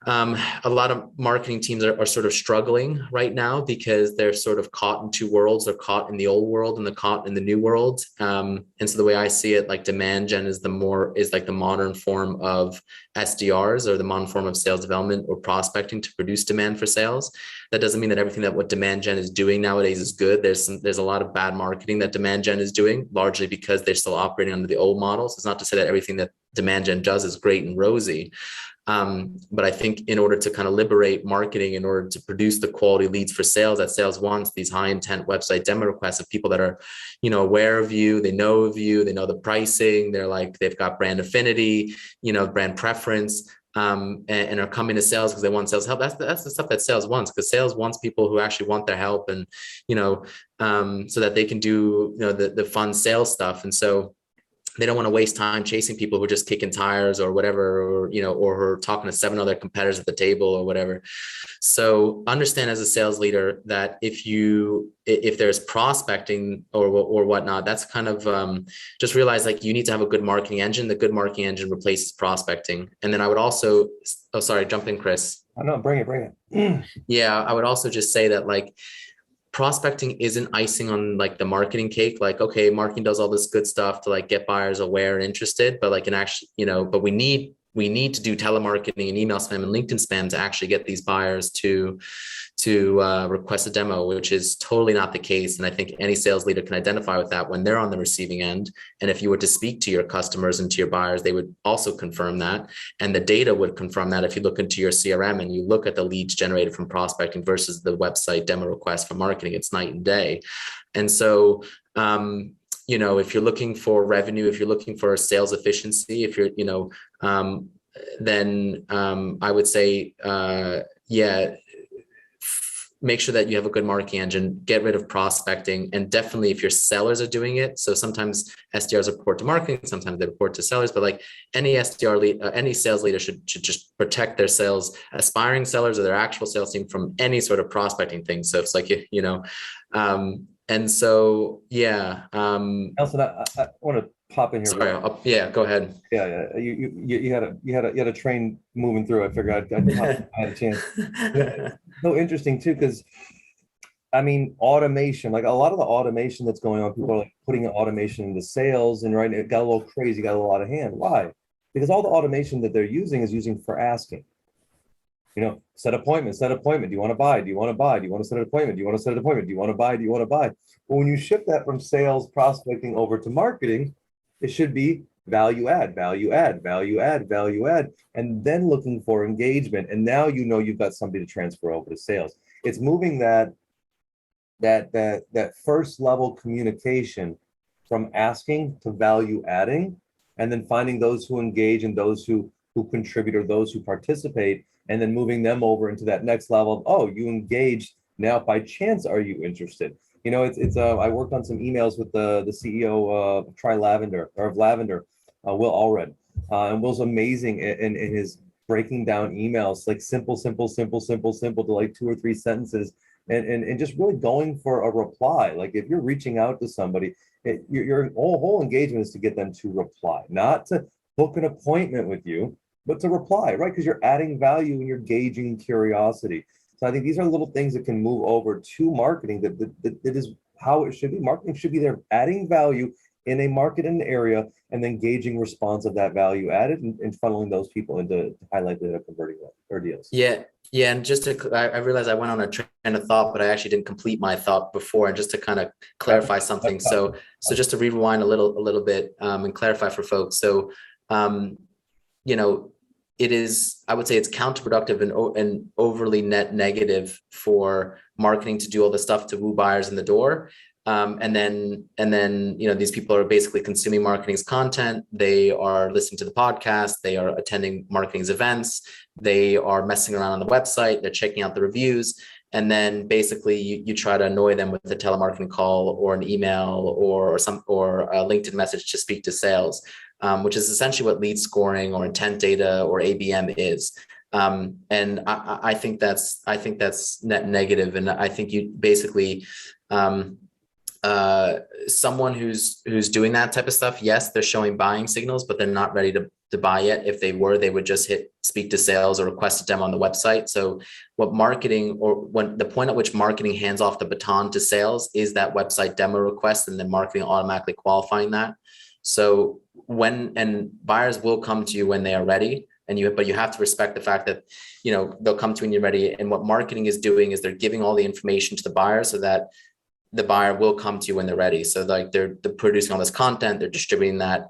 a lot of marketing teams are sort of struggling right now because they're sort of caught in two worlds. They're caught in the old world and they're caught in the new world. And so the way I see it, like demand gen is like the modern form of SDRs, or the modern form of sales development or prospecting to produce demand for sales. That doesn't mean that everything that what demand gen is doing nowadays is good. There's a lot of bad marketing that demand gen is doing, largely because they're still operating under the old models. It's not to say that everything that demand gen does is great and rosy. But I think in order to kind of liberate marketing, in order to produce the quality leads for sales that sales wants, these high intent website demo requests of people that are, aware of you, they know of you, they know the pricing, they've got brand affinity, brand preference, and are coming to sales because they want sales help. That's the stuff that sales wants, because sales wants people who actually want their help and, so that they can do, the fun sales stuff. And so they don't want to waste time chasing people who are just kicking tires or whatever, or talking to 7 other competitors at the table or whatever. So understand as a sales leader that if there's prospecting or whatnot, that's kind of just realize you need to have a good marketing engine. The good marketing engine replaces prospecting. And then I would also, jump in, Chris. Oh, no, bring it. Yeah, I would also just say that prospecting isn't icing on the marketing cake. Okay, marketing does all this good stuff to get buyers aware and interested, but but we need to do telemarketing and email spam and LinkedIn spam to actually get these buyers to request a demo, which is totally not the case. And I think any sales leader can identify with that when they're on the receiving end. And if you were to speak to your customers and to your buyers, they would also confirm that. And the data would confirm that. If you look into your CRM and you look at the leads generated from prospecting versus the website demo request for marketing, it's night and day. And so, if you're looking for revenue, if you're looking for sales efficiency, if you're, then I would say, make sure that you have a good marketing engine, get rid of prospecting. And definitely if your sellers are doing it, so sometimes SDRs report to marketing, sometimes they report to sellers, but any SDR lead, any sales leader should just protect their sales, aspiring sellers or their actual sales team from any sort of prospecting thing. So it's and so, Nelsen, I want to pop in here. Sorry, go ahead. Yeah. You had a train moving through. I figured I had a chance. So interesting too, because automation, a lot of the automation that's going on, people are putting automation into sales, and right, it got a little crazy, got a lot of hand. Why? Because all the automation that they're using for asking. Set appointment. Do you want to buy? Do you want to buy? Do you want to set an appointment? Do you want to set an appointment? Do you want to buy? Do you want to buy? Well, when you shift that from sales prospecting over to marketing, it should be value add, and then looking for engagement. And now you've got somebody to transfer over to sales. It's moving that first level communication from asking to value adding, and then finding those who engage and those who contribute or those who participate, and then moving them over into that next level of, oh, you engaged, now by chance are you interested? It's I worked on some emails with the CEO of Lavender, Will Allred, and Will's amazing in his breaking down emails, like simple to like 2 or 3 sentences, and just really going for a reply. Like if you're reaching out to somebody, your whole engagement is to get them to reply, not to book an appointment with you, but to reply, right? Because you're adding value and you're gauging curiosity. So I think these are little things that can move over to marketing. That is how it should be. Marketing should be there, adding value in a market in an area, and then gauging response of that value added, and funneling those people into to highlight the converting or deals. Yeah. And just to, I realized I went on a train of thought, but I actually didn't complete my thought before. And just to kind of clarify something. So just to rewind a little bit and clarify for folks. So, it is, I would say it's counterproductive and overly net negative for marketing to do all this stuff to woo buyers in the door. And then, these people are basically consuming marketing's content. They are listening to the podcast. They are attending marketing's events. They are messing around on the website. They're checking out the reviews. And then basically you try to annoy them with a telemarketing call or an email or a LinkedIn message to speak to sales, which is essentially what lead scoring or intent data or ABM is. And I think that's net negative. And I think you basically, someone who's doing that type of stuff, yes, they're showing buying signals, but they're not ready to buy yet. If they were, they would just hit speak to sales or request a demo on the website. So what marketing, or when the point at which marketing hands off the baton to sales, is that website demo request, and then marketing automatically qualifying that. So and buyers will come to you when they are ready, but you have to respect the fact that, they'll come to you when you're ready. And what marketing is doing is they're giving all the information to the buyer so that the buyer will come to you when they're ready. So like they're producing all this content, they're distributing that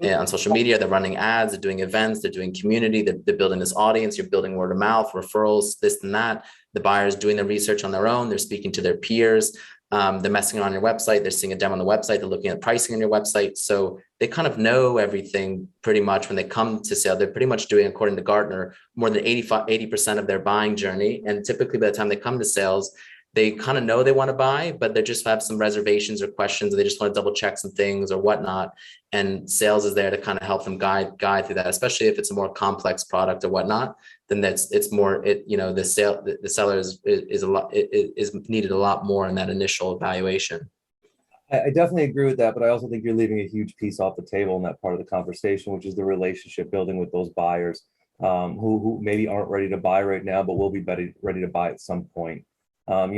on social media, they're running ads, they're doing events, they're doing community, they're building this audience, you're building word of mouth, referrals, this and that. The buyer's doing their research on their own, they're speaking to their peers, they're messing on your website, they're seeing a demo on the website, they're looking at pricing on your website. So they kind of know everything pretty much when they come to sale. They're pretty much doing, according to Gartner, more than 80% of their buying journey. And typically by the time they come to sales, they kind of know they want to buy, but they just have some reservations or questions, or they just want to double check some things or whatnot. And sales is there to kind of help them guide through that, especially if it's a more complex product or whatnot. Then the seller is needed a lot more in that initial evaluation. I definitely agree with that, but I also think you're leaving a huge piece off the table in that part of the conversation, which is the relationship building with those buyers who maybe aren't ready to buy right now, but will be ready to buy at some point. I've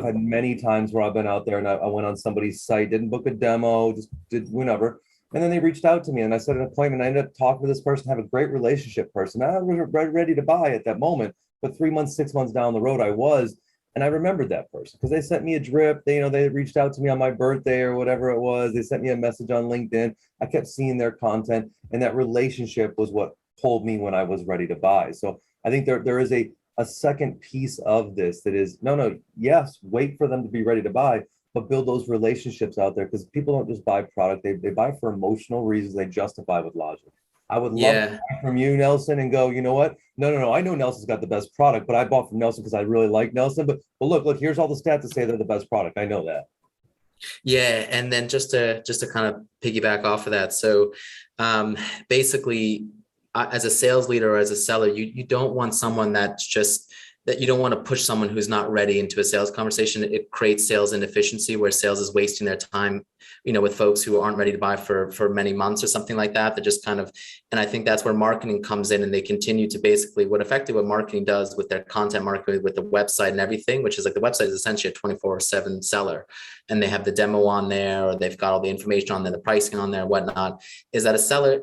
had many times where I've been out there and I went on somebody's site, didn't book a demo, just did whatever. And then they reached out to me and I set an appointment. I ended up talking to this person, have a great relationship person. I was ready to buy at that moment, but 3 months, 6 months down the road, I was. And I remembered that person because they sent me a drip. They reached out to me on my birthday or whatever it was. They sent me a message on LinkedIn. I kept seeing their content, and that relationship was what pulled me when I was ready to buy. So I think there is a second piece of this that is, yes, wait for them to be ready to buy, but build those relationships out there, because people don't just buy product. They buy for emotional reasons. They justify with logic. I would love to buy from you, Nelsen, and go, you know what? No. I know Nelsen's got the best product, but I bought from Nelsen because I really like Nelsen. But look, here's all the stats to say they're the best product. I know that. Yeah. And then just to kind of piggyback off of that. So basically, as a sales leader or as a seller, you don't want someone that you don't want to push someone who's not ready into a sales conversation. It creates sales inefficiency where sales is wasting their time, with folks who aren't ready to buy for many months or something like that. That just kind of, and I think that's where marketing comes in, and they continue to basically what marketing does with their content marketing, with the website and everything, which is like the website is essentially a 24/7 seller, and they have the demo on there, or they've got all the information on there, the pricing on there and whatnot. Is that a seller,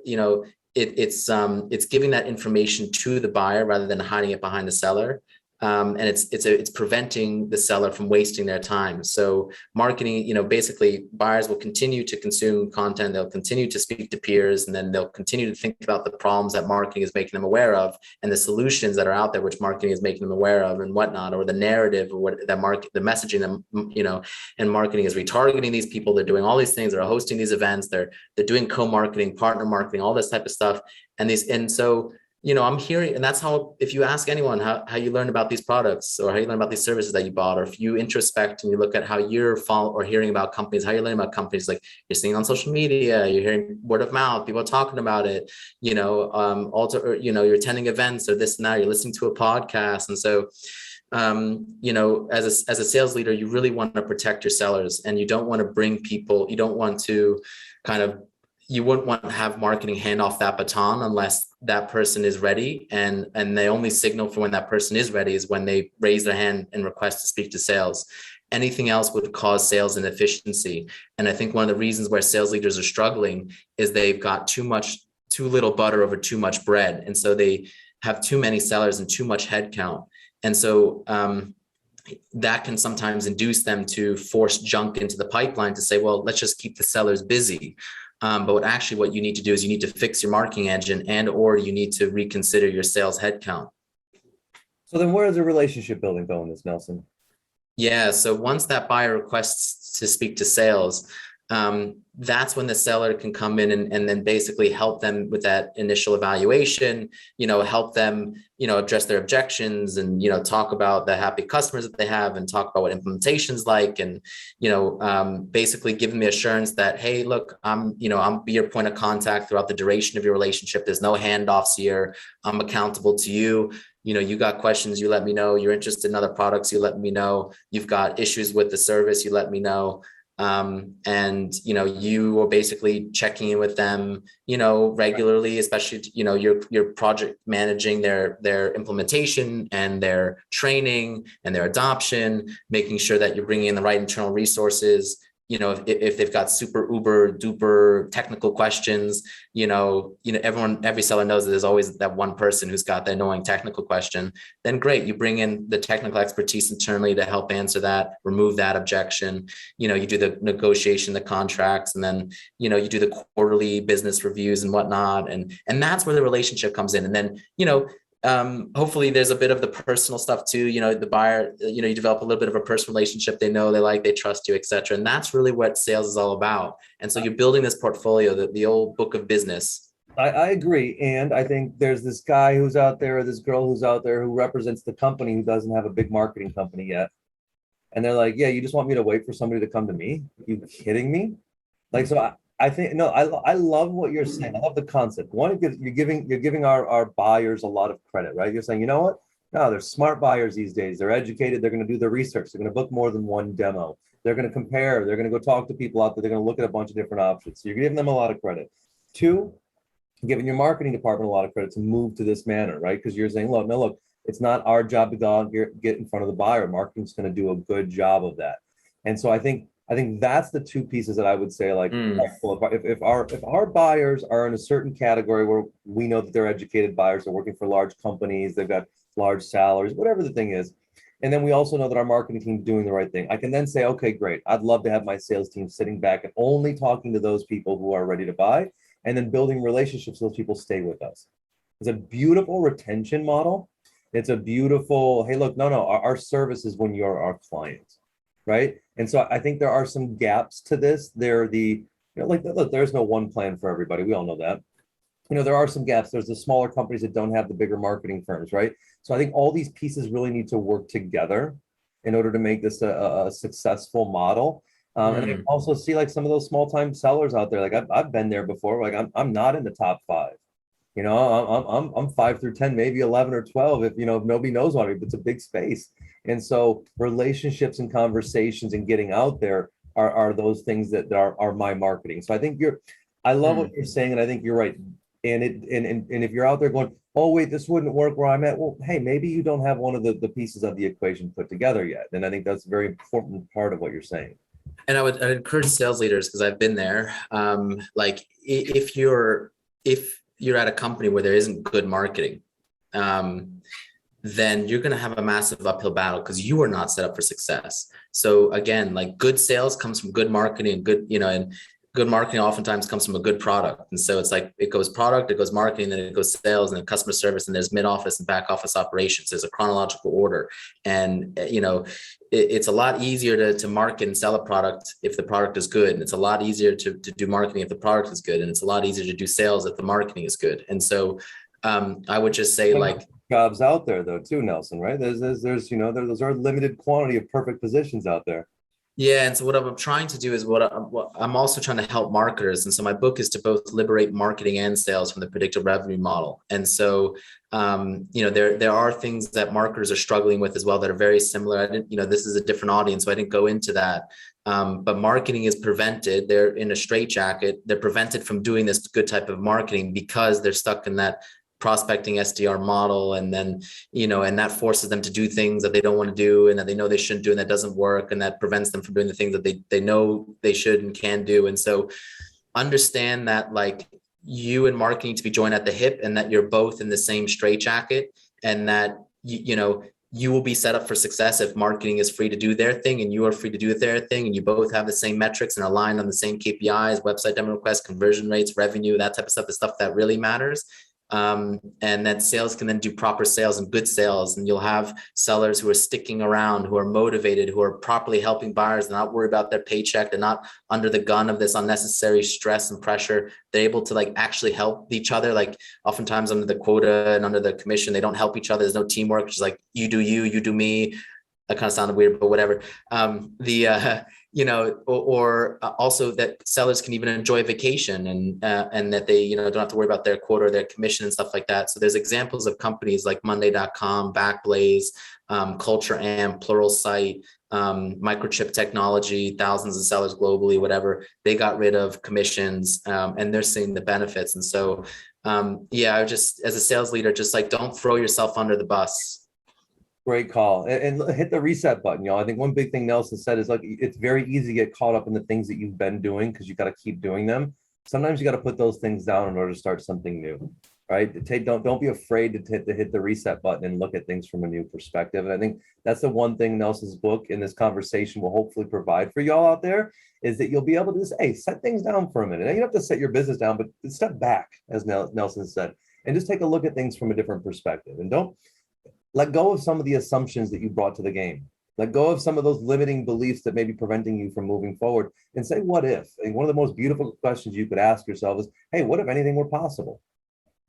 it's giving that information to the buyer rather than hiding it behind the seller. And it's preventing the seller from wasting their time. So marketing, basically buyers will continue to consume content. They'll continue to speak to peers, and then they'll continue to think about the problems that marketing is making them aware of, and the solutions that are out there, which marketing is making them aware of and whatnot, or the narrative or what that the messaging them, and marketing is retargeting these people. They're doing all these things. They're hosting these events. They're doing co-marketing, partner marketing, all this type of stuff. And so I'm hearing, and that's how, if you ask anyone how you learn about these products or how you learn about these services that you bought, or if you introspect and you look at how you're following or hearing about companies, how you're learning about companies, like you're seeing on social media, you're hearing word of mouth, people talking about it, also, or, you're attending events or this and that, you're listening to a podcast. And so, as a sales leader, you really want to protect your sellers, and you don't want to bring people, you don't want to you wouldn't want to have marketing hand off that baton unless that person is ready. And the only signal for when that person is ready is when they raise their hand and request to speak to sales. Anything else would cause sales inefficiency. And I think one of the reasons where sales leaders are struggling is they've got too little butter over too much bread. And so they have too many sellers and too much headcount. And so that can sometimes induce them to force junk into the pipeline to say, well, let's just keep the sellers busy. But what you need to do is you need to fix your marketing engine, or you need to reconsider your sales headcount. So then where is the relationship building going, Nelsen? Yeah, so once that buyer requests to speak to sales, that's when the seller can come in and then basically help them with that initial evaluation, help them, address their objections and, talk about the happy customers that they have and talk about what implementation's like, and, basically give them the assurance that, hey, look, I'll be your point of contact throughout the duration of your relationship. There's no handoffs here. I'm accountable to you. You got questions, you let me know. You're interested in other products, you let me know. You've got issues with the service, you let me know. And you are basically checking in with them, regularly, especially, your project managing their implementation and their training and their adoption, making sure that you're bringing in the right internal resources. If they've got super uber duper technical questions, every seller knows that there's always that one person who's got the annoying technical question. Then great, you bring in the technical expertise internally to help answer that, remove that objection. You do the negotiation, the contracts, and then, you do the quarterly business reviews and whatnot. And that's where the relationship comes in. And then, hopefully there's a bit of the personal stuff too. The buyer, you develop a little bit of a personal relationship. They know, they like, they trust you, etc. And that's really what sales is all about. And so you're building this portfolio, the old book of business. I agree. And I think there's this guy who's out there, or this girl who's out there who represents the company who doesn't have a big marketing company yet. And they're like, yeah, you just want me to wait for somebody to come to me? Are you kidding me? Like, so I think, no, I love what you're saying. I love the concept. One, you're giving our buyers a lot of credit, right? You're saying, you know what? No, they're smart buyers these days. They're educated. They're going to do their research. They're going to book more than one demo. They're going to compare. They're going to go talk to people out there. They're going to look at a bunch of different options. So you're giving them a lot of credit. Two, giving your marketing department a lot of credit to move to this manner, right? Because you're saying, look, it's not our job to go out and get in front of the buyer. Marketing's going to do a good job of that. And so I think that's the two pieces that I would say, like, if our buyers are in a certain category where we know that they're educated buyers, they're working for large companies, they've got large salaries, whatever the thing is. And then we also know that our marketing team is doing the right thing. I can then say, okay, great. I'd love to have my sales team sitting back and only talking to those people who are ready to buy, and then building relationships so those people stay with us. It's a beautiful retention model. It's a beautiful, hey, look, no, our service is when you're our client, right? And so I think there are some gaps to this. Look, there's no one plan for everybody. We all know that. There are some gaps. There's the smaller companies that don't have the bigger marketing firms, right? So I think all these pieces really need to work together in order to make this a successful model. And I also see, like, some of those small-time sellers out there. Like, I've been there before. Like, I'm not in the top 5. I'm 5 through 10, maybe 11 or 12 if nobody knows about it, but it's a big space. And so relationships and conversations and getting out there are those things that are my marketing. So I think I love what you're saying, and I think you're right. And if you're out there going, oh wait, this wouldn't work where I'm at, well, hey, maybe you don't have one of the pieces of the equation put together yet. And I think that's a very important part of what you're saying. And I'd encourage sales leaders, because I've been there. Like, if you're at a company where there isn't good marketing, then you're going to have a massive uphill battle because you are not set up for success. So again, like, good sales comes from good marketing, and good marketing oftentimes comes from a good product. And so it's like, it goes product, it goes marketing, then it goes sales, and then customer service, and there's mid-office and back office operations. There's a chronological order. And, it's a lot easier to market and sell a product if the product is good. And it's a lot easier to do marketing if the product is good. And it's a lot easier to do sales if the marketing is good. And so I would just say like, jobs out there though too, Nelson, right? There's those are limited quantity of perfect positions out there. yeah. And so what I'm trying to do is what I'm also trying to help marketers. And so my book is to both liberate marketing and sales from the predictive revenue model. And so, there are things that marketers are struggling with as well that are very similar. I didn't, this is a different audience, so I didn't go into that. But marketing is prevented. They're in a straitjacket. They're prevented from doing this good type of marketing because they're stuck in that prospecting SDR model. And then, and that forces them to do things that they don't want to do and that they know they shouldn't do, and that doesn't work. And that prevents them from doing the things that they know they should and can do. And so understand that like you and marketing to be joined at the hip, and that you're both in the same straitjacket, and that, you will be set up for success if marketing is free to do their thing and you are free to do their thing, and you both have the same metrics and aligned on the same KPIs, website demo requests, conversion rates, revenue, that type of stuff, the stuff that really matters. And that sales can then do proper sales and good sales, and you'll have sellers who are sticking around, who are motivated, who are properly helping buyers. They're not worried about their paycheck. They're not under the gun of this unnecessary stress and pressure. They're able to like actually help each other. Like oftentimes under the quota and under the commission, they don't help each other. There's no teamwork. It's like you do you, you do me. That kind of sounded weird, but whatever. Also that sellers can even enjoy vacation, and that they, don't have to worry about their quota or their commission and stuff like that. So there's examples of companies like Monday.com, Backblaze, Culture Amp, Pluralsight, Microchip Technology, thousands of sellers globally, whatever. They got rid of commissions, and they're seeing the benefits. And so, I just, as a sales leader, just like, don't throw yourself under the bus. Great call. And hit the reset button, I think one big thing Nelson said is like, it's very easy to get caught up in the things that you've been doing because you got to keep doing them. Sometimes you got to put those things down in order to start something new, right? Don't be afraid to hit the reset button and look at things from a new perspective. And I think that's the one thing Nelson's book in this conversation will hopefully provide for y'all out there, is that you'll be able to just, set things down for a minute. And you don't have to set your business down, but step back, as Nelson said, and just take a look at things from a different perspective. And don't let go of some of the assumptions that you brought to the game. Let go of some of those limiting beliefs that may be preventing you from moving forward, and say, what if? And one of the most beautiful questions you could ask yourself is, hey, what if anything were possible?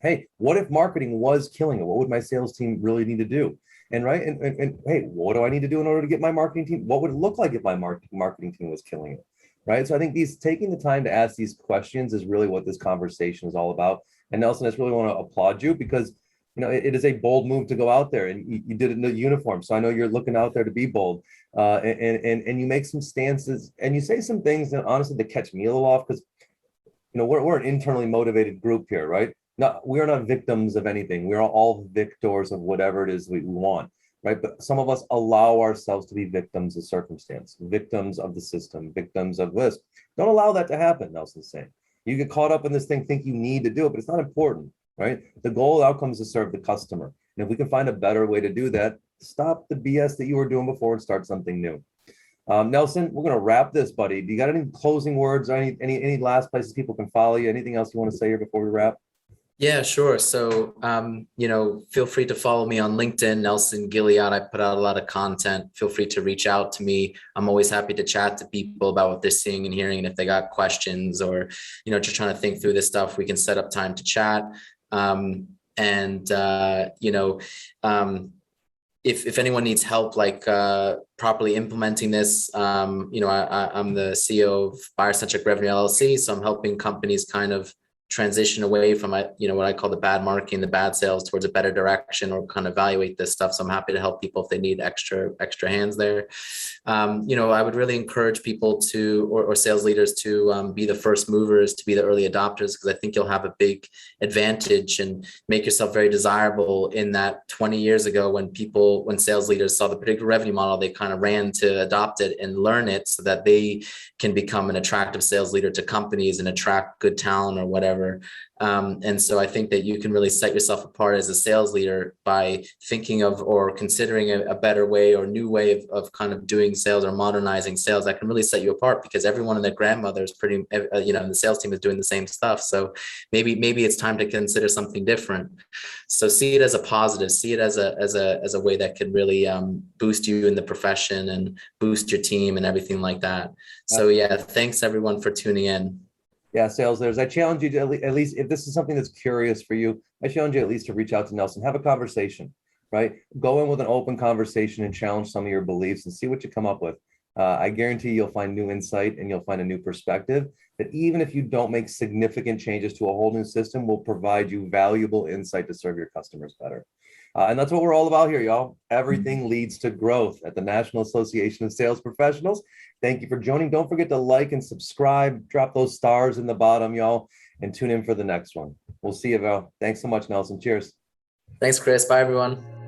Hey, what if marketing was killing it? What would my sales team really need to do? And right, and hey, what do I need to do in order to get my marketing team? What would it look like if my marketing team was killing it? Right. So I think taking the time to ask these questions is really what this conversation is all about. And Nelson, I just really want to applaud you, because it is a bold move to go out there, and you did it in the uniform. So I know you're looking out there to be bold, and you make some stances and you say some things that honestly that catch me a little off, because we're an internally motivated group here, right? We are not victims of anything. We are all victors of whatever it is we want, right? But some of us allow ourselves to be victims of circumstance, victims of the system, victims of this. Don't allow that to happen, Nelson's saying. You get caught up in this thing, think you need to do it, but it's not important. Right? The goal outcome is to serve the customer. And if we can find a better way to do that, stop the BS that you were doing before and start something new. Nelson, we're going to wrap this, buddy. Do you got any closing words or any last places people can follow you? Anything else you want to say here before we wrap? Yeah, sure. So, feel free to follow me on LinkedIn, Nelsen Gilliat. I put out a lot of content. Feel free to reach out to me. I'm always happy to chat to people about what they're seeing and hearing. And if they got questions or, just trying to think through this stuff, we can set up time to chat. If anyone needs help, like properly implementing this, I'm the CEO of Buyer Centric Revenue LLC. So I'm helping companies kind of transition away from, what I call the bad marketing, the bad sales, towards a better direction, or kind of evaluate this stuff. So I'm happy to help people if they need extra hands there. I would really encourage people to, or sales leaders to be the first movers, to be the early adopters, because I think you'll have a big advantage and make yourself very desirable. In that 20 years ago, when sales leaders saw the predictive revenue model, they kind of ran to adopt it and learn it so that they can become an attractive sales leader to companies and attract good talent or whatever. And so I think that you can really set yourself apart as a sales leader by thinking of or considering a better way or new way of kind of doing sales or modernizing sales that can really set you apart, because everyone and their grandmother is pretty, the sales team is doing the same stuff. So maybe it's time to consider something different. So see it as a positive, see it as a way that can really boost you in the profession and boost your team and everything like that. So yeah, thanks everyone for tuning in. Yeah, sales leaders, I challenge you to at least, if this is something that's curious for you, I challenge you at least to reach out to Nelsen, have a conversation, right? Go in with an open conversation and challenge some of your beliefs and see what you come up with. I guarantee you'll find new insight and you'll find a new perspective that even if you don't make significant changes to a whole new system, will provide you valuable insight to serve your customers better. And that's what we're all about here, y'all. Everything leads to growth at the National Association of Sales Professionals. Thank you for joining. Don't forget to like and subscribe, drop those stars in the bottom, y'all, and tune in for the next one. We'll see you, Val. Thanks so much, Nelsen. Cheers. Thanks, Chris. Bye, everyone.